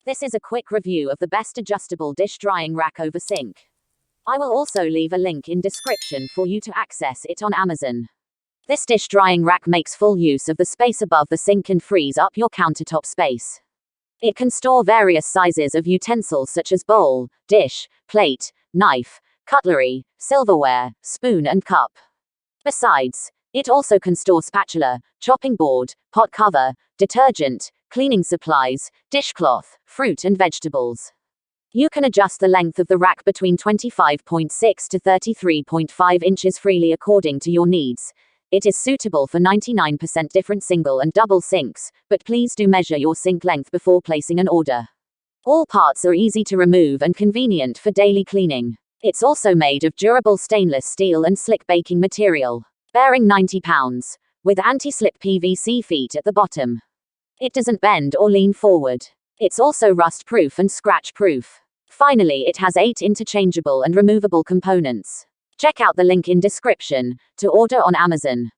This is a quick review of the best adjustable dish drying rack over sink. I will also leave a link in description for you to access it on Amazon. This dish drying rack makes full use of the space above the sink and frees up your countertop space. It can store various sizes of utensils such as bowl, dish, plate, knife, cutlery, silverware, spoon and cup. Besides, it also can store spatula, chopping board, pot cover, detergent, cleaning supplies, dishcloth, fruit and vegetables. You can adjust the length of the rack between 25.6 to 33.5 inches freely according to your needs. It is suitable for 99% different single and double sinks, but please do measure your sink length before placing an order. All parts are easy to remove and convenient for daily cleaning. It's also made of durable stainless steel and slick baking material, bearing 90 pounds, with anti-slip PVC feet at the bottom. It doesn't bend or lean forward. It's also rust-proof and scratch-proof. Finally, it has 8 interchangeable and removable components. Check out the link in description to order on Amazon.